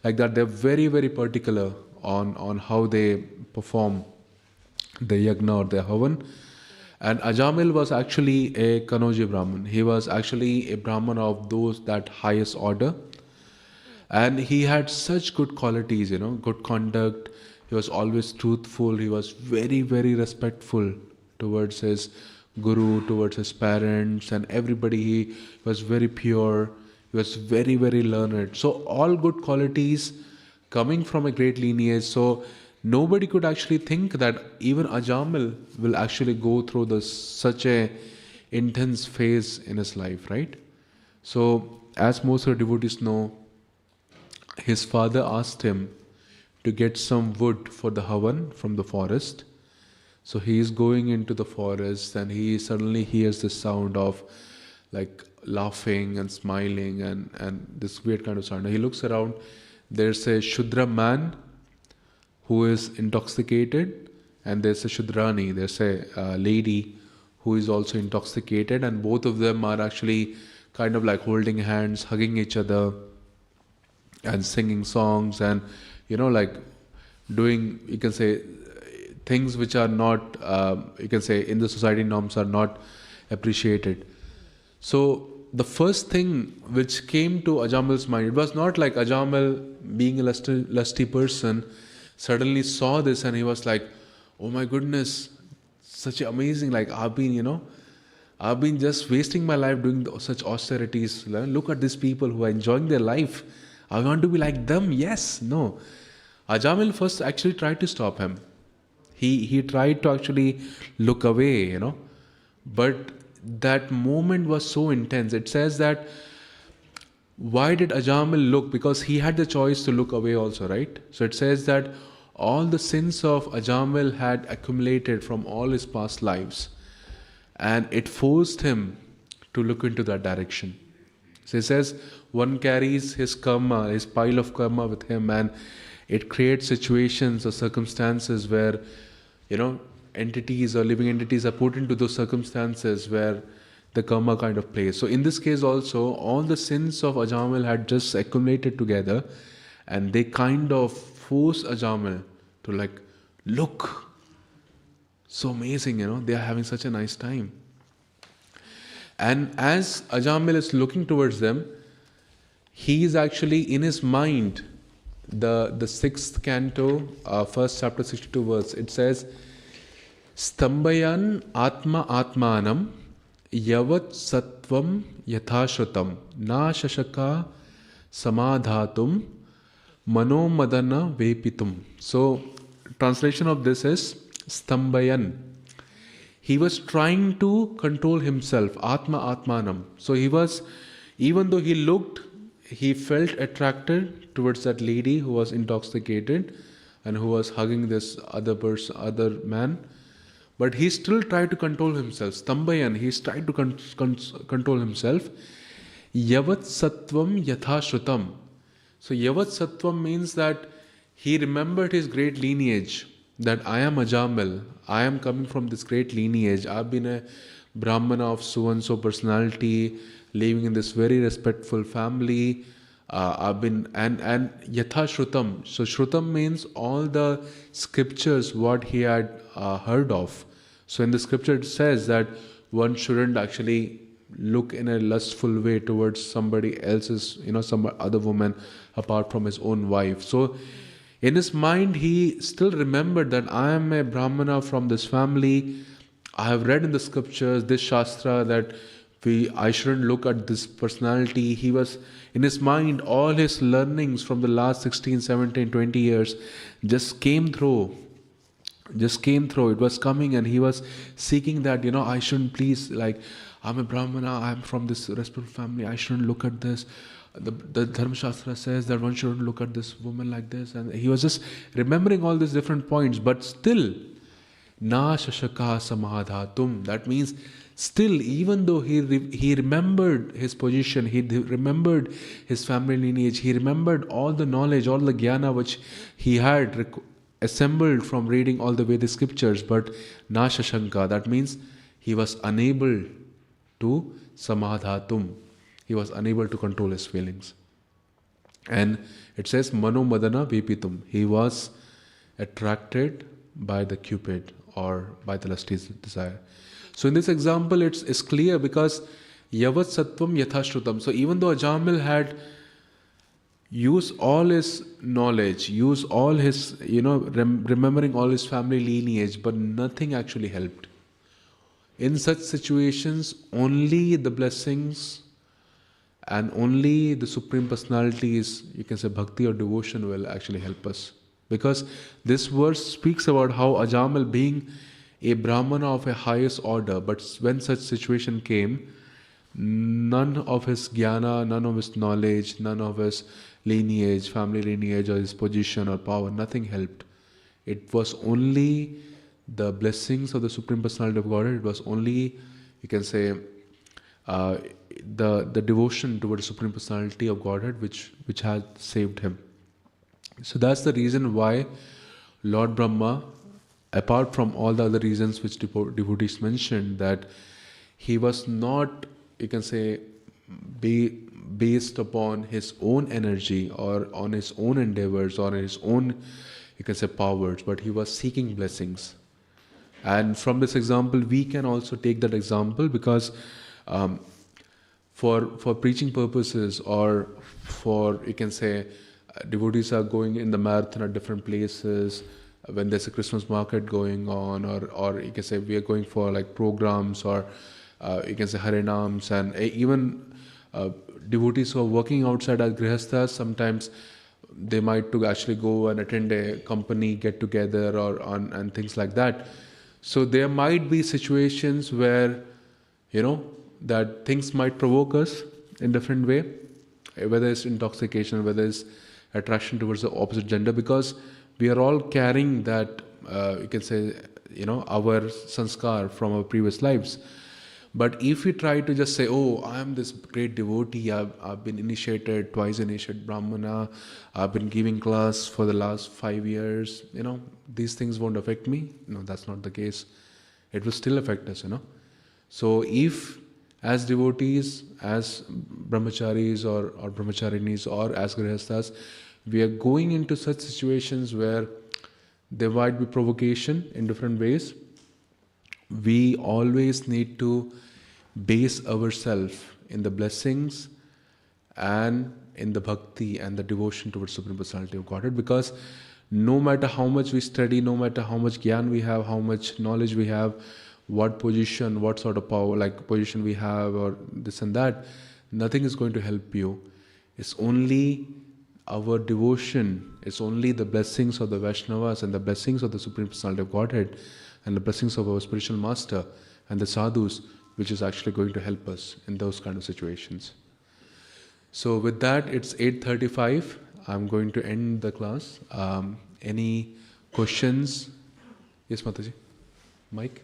like that. They're very, very particular on how they perform the yagna or the havan. And Ajamil was actually a Kanauji Brahman. He was actually a Brahman of that highest order. And he had such good qualities, good conduct. He was always truthful. He was very, very respectful towards his guru, towards his parents and everybody. He was very pure. He was very, very learned. So all good qualities coming from a great lineage. So nobody could actually think that even Ajamil will actually go through such a intense phase in his life, right? So as most of the devotees know, his father asked him to get some wood for the havan from the forest. So he is going into the forest and he suddenly hears the sound of like laughing and smiling and this weird kind of sound. He looks around, there's a Shudra man who is intoxicated, and there's a Shudrani, there's a lady who is also intoxicated, and both of them are actually kind of like holding hands, hugging each other and singing songs and like doing, you can say, things which are not, you can say, in the society norms are not appreciated. So the first thing which came to Ajamil's mind, it was not like Ajamil, being a lusty person, suddenly saw this and he was like, oh my goodness, such amazing, like I've been just wasting my life doing such austerities. Look at these people who are enjoying their life. I want to be like them. Yes, no. Ajamil first actually tried to stop him. He tried to actually look away, but that moment was so intense. It says that why did Ajamil look? Because he had the choice to look away also, right? So it says that all the sins of Ajamil had accumulated from all his past lives, and it forced him to look into that direction. So he says one carries his karma, his pile of karma with him, and it creates situations or circumstances where entities or living entities are put into those circumstances where the karma kind of plays. So in this case also, all the sins of Ajamil had just accumulated together, and they kind of force Ajamil to look. So amazing, they are having such a nice time. And as Ajamil is looking towards them, he is actually in his mind, the 6th canto, 1st chapter, 62 verse, it says, Stambayan Atma Atmanam Yavat Sattvam Yathashrutam Na Shashaka Samadhatum Manomadana Vepitum. So, translation of this is Stambayan. he was trying to control himself, Atma Atmanam. So he was, even though he felt attracted towards that lady who was intoxicated and who was hugging this other man, but he still tried to control himself. Stambayan, he's tried to control himself. Yavat Sattvam Yatha Shrutam. So Yavat Sattvam means that he remembered his great lineage, that I am Ajamil, I am coming from this great lineage, I've been a Brahmana of so-and-so personality, living in this very respectful family, I've been, and Yatha Shrutam. So Shrutam means all the scriptures, what he had heard of. So in the scripture it says that one shouldn't actually look in a lustful way towards somebody else's, some other woman apart from his own wife. So in his mind he still remembered that I am a Brahmana from this family. I have read in the scriptures, this Shastra, that I shouldn't look at this personality. He was, in his mind, all his learnings from the last 16, 17, 20 years just came through. It was coming, and he was seeking that, I shouldn't please, like, I'm a Brahmana, I'm from this respectful family, I shouldn't look at this. The Dharma Shastra says that one shouldn't look at this woman like this. And he was just remembering all these different points, but still, Na shashaka samadhatum. That means still, even though he remembered his position, he remembered his family lineage, he remembered all the knowledge, all the jnana which he had assembled from reading all the Vedic scriptures, but na shashanka, that means he was unable to samadhatum. He was unable to control his feelings. And it says mano madana vipitum. He was attracted by the Cupid or by the lusty desire. So in this example, it's clear because yavat sattvam yathashrutam. So even though Ajamil had used all his knowledge, used all his, remembering all his family lineage, but nothing actually helped. In such situations, only the blessings and only the Supreme Personality's, you can say, bhakti or devotion will actually help us. Because this verse speaks about how Ajamil, being a Brahmana of a highest order, but when such situation came, none of his jnana, none of his knowledge, none of his lineage, family lineage, or his position or power, nothing helped. It was only the blessings of the Supreme Personality of Godhead. It was only, you can say, the devotion toward the Supreme Personality of Godhead which had saved him. So that's the reason why Lord Brahma, apart from all the other reasons which devotees mentioned, that he was not, you can say, based upon his own energy or on his own endeavors or his own, you can say, powers, but he was seeking blessings. And from this example, we can also take that example because for preaching purposes or for, you can say, devotees are going in the marathon at different places, when there's a Christmas market going on, or you can say we are going for like programs, or you can say Harinams, and even devotees who are working outside as Grihasthas, sometimes they might to actually go and attend a company get together and things like that. So there might be situations where, that things might provoke us in different way, whether it's intoxication, whether it's attraction towards the opposite gender, because we are all carrying that, you can say, our sanskar from our previous lives. But if we try to just say, oh, I am this great devotee, I've been initiated, twice initiated Brahmana, I've been giving class for the last 5 years, these things won't affect me. No, that's not the case. It will still affect us, So if as devotees, as brahmacharis or brahmacharinis or as grihasthas, we are going into such situations where there might be provocation in different ways, we always need to base ourselves in the blessings and in the bhakti and the devotion towards Supreme Personality of Godhead, because no matter how much we study, no matter how much gyan we have, how much knowledge we have, what position, what sort of power, like position we have, or this and that, nothing is going to help you. It's only our devotion, it's only the blessings of the Vaishnavas and the blessings of the Supreme Personality of Godhead and the blessings of our spiritual master and the sadhus, which is actually going to help us in those kind of situations. So with that, it's 8:35. I'm going to end the class. Any questions? Yes, Mataji. Mike?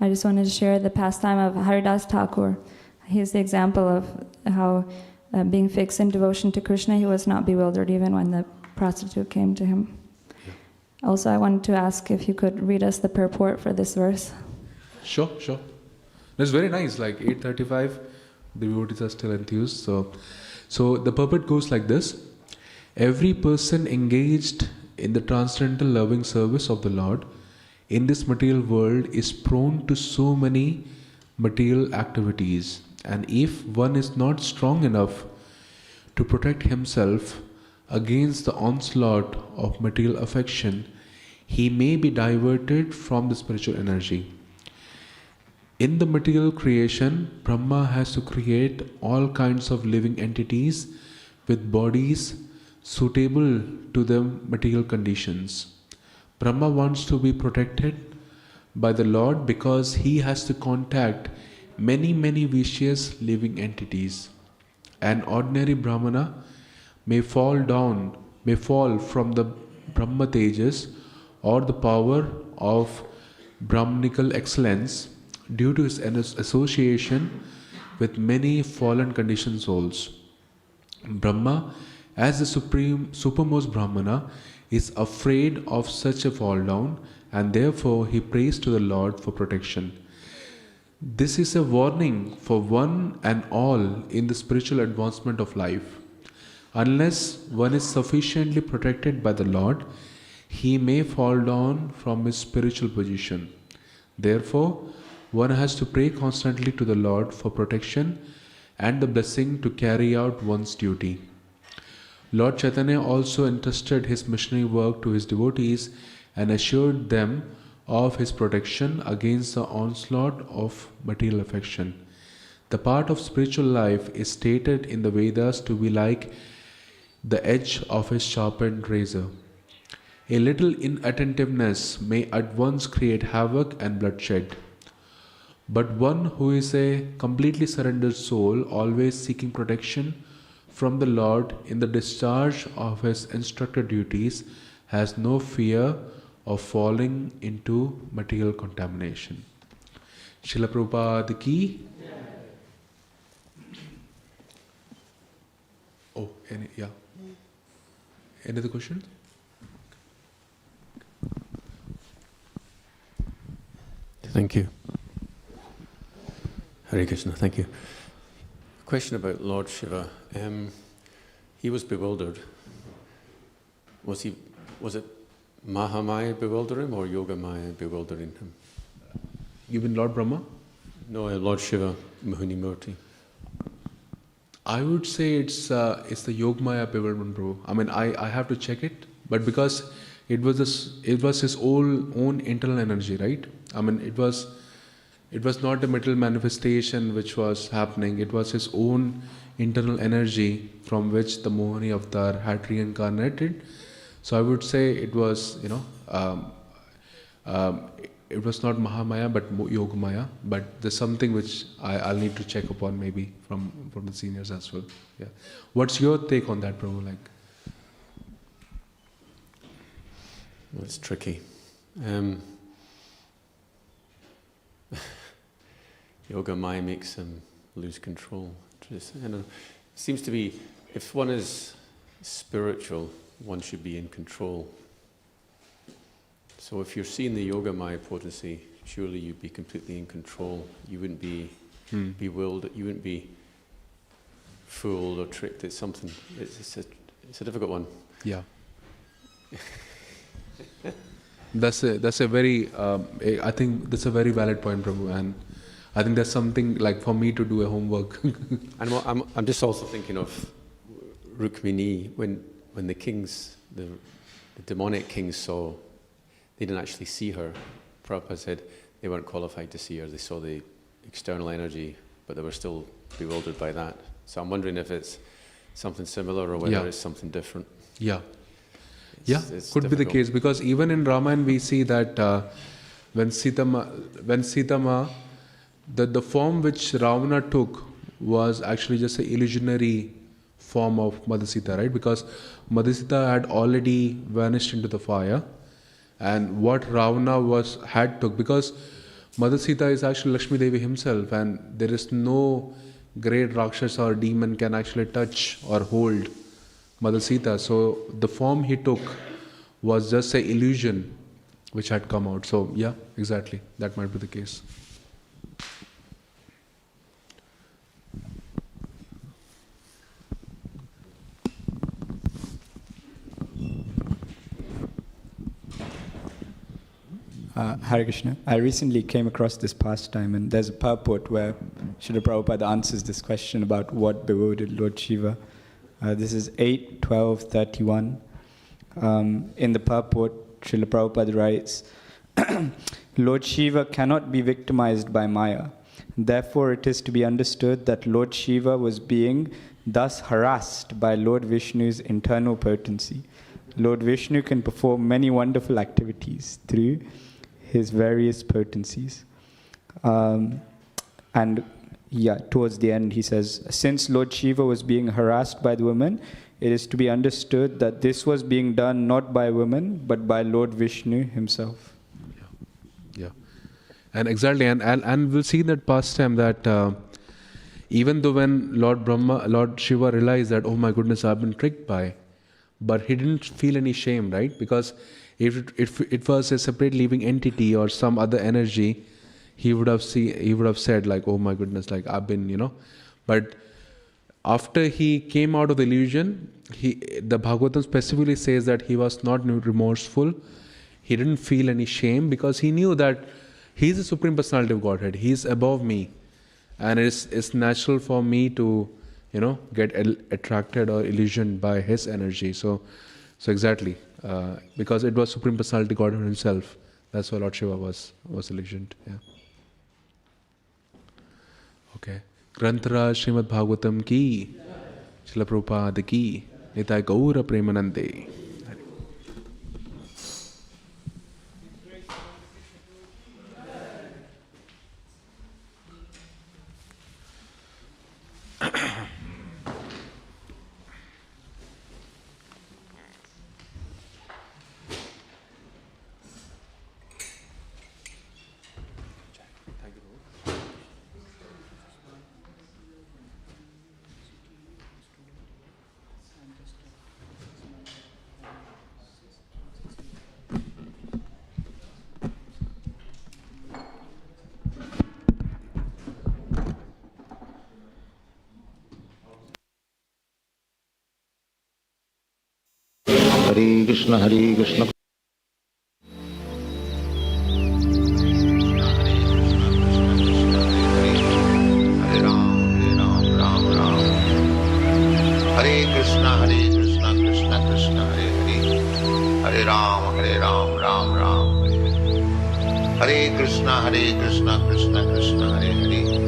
I just wanted to share the pastime of Haridas Thakur. He's the example of how, being fixed in devotion to Krishna, he was not bewildered even when the prostitute came to him. Yeah. Also, I wanted to ask if you could read us the purport for this verse. Sure. That's very nice. Like 8:35, the devotees are still enthused. So the purport goes like this: every person engaged in the transcendental loving service of the Lord in this material world is prone to so many material activities, and if one is not strong enough to protect himself against the onslaught of material affection, he may be diverted from the spiritual energy. In the material creation, Brahma has to create all kinds of living entities with bodies suitable to the material conditions. Brahma wants to be protected by the Lord because he has to contact many vicious living entities. An ordinary Brahmana may fall from the Brahma Tejas or the power of Brahmanical excellence due to his association with many fallen conditioned souls. Brahma, as the supermost Brahmana, is afraid of such a fall down, and therefore he prays to the Lord for protection. This is a warning for one and all in the spiritual advancement of life. Unless one is sufficiently protected by the Lord, he may fall down from his spiritual position. Therefore, one has to pray constantly to the Lord for protection and the blessing to carry out one's duty. Lord Chaitanya also entrusted his missionary work to his devotees and assured them of his protection against the onslaught of material affection. The part of spiritual life is stated in the Vedas to be like the edge of a sharpened razor. A little inattentiveness may at once create havoc and bloodshed. But one who is a completely surrendered soul, always seeking protection from the Lord in the discharge of his instructed duties, has no fear of falling into material contamination. Srila Prabhupada ki. Oh, any other questions? Thank you. Hare Krishna, thank you. Question about Lord Shiva. He was bewildered. Was it Mahamaya bewildering him or Yogamaya bewildering him? You mean Lord Brahma? No, Lord Shiva, Mohini Murti. I would say it's the Yogamaya bewilderment, bro. I mean, I have to check it, but because it was his own internal energy, right? I mean, it was not a material manifestation which was happening. It was his own internal energy from which the Mohini avatar had reincarnated. So I would say it was, it was not Mahamaya but Yogamaya. But there's something which I'll need to check upon maybe from the seniors as well. Yeah. What's your take on that, Prabhu? Like, Well, it's tricky. Yogamaya makes him lose control. It seems to be, if one is spiritual, one should be in control. So if you're seeing the Yogamaya potency, surely you'd be completely in control. You wouldn't be bewildered. You wouldn't be fooled or tricked. It's something. It's a difficult one. Yeah. That's a very. I think that's a very valid point, Prabhu, and I think that's something like for me to do a homework. And I'm just also thinking of Rukmini when the kings, the demonic kings saw, they didn't actually see her. Prabhupada said they weren't qualified to see her. They saw the external energy, but they were still bewildered by that. So I'm wondering if it's something similar or whether it's something different. Yeah. It's Could be the difficult. case, because even in Ramayana we see that when Sitama, the form which Ravana took was actually just an illusionary form of Mother Sita, right? Because Mother Sita had already vanished into the fire, and what Ravana had took, because Mother Sita is actually Lakshmi Devi himself, and there is no great Rakshasa or demon can actually touch or hold Mother Sita. So the form he took was just an illusion which had come out. So yeah, exactly, that might be the case. Hare Krishna. I recently came across this pastime, and there's a purport where Srila Prabhupada answers this question about what bewildered Lord Shiva. This is 8:12:31. In the purport, Srila Prabhupada writes, Lord Shiva cannot be victimized by Maya. Therefore, it is to be understood that Lord Shiva was being thus harassed by Lord Vishnu's internal potency. Lord Vishnu can perform many wonderful activities through his various potencies. And towards the end he says, since Lord Shiva was being harassed by the woman, it is to be understood that this was being done not by women, but by Lord Vishnu himself. Yeah. And exactly, and we'll see in that pastime that even though when Lord Shiva realized that, oh my goodness, I've been tricked by, but he didn't feel any shame, right? Because if it was a separate living entity or some other energy, he would have said like, oh my goodness, like I've been, But after he came out of the illusion, the Bhagavatam specifically says that he was not remorseful. He didn't feel any shame because he knew that he's the Supreme Personality of Godhead. He's above me, and it's natural for me to, get attracted or illusioned by his energy. So exactly, because it was Supreme Personality Godhead himself. That's why Lord Shiva was illusioned. Yeah. Okay. Granthara Srimad Bhagavatam ki, Srila Prabhupada ki, Nitai Gaura Premanande. Hare Krishna, Hare Krishna. Hare Krishna, Krishna Krishna, Hare Hare. Hare Ram, Ram Ram, Hare Hare. Hare Krishna, Krishna Krishna, Hare Hare.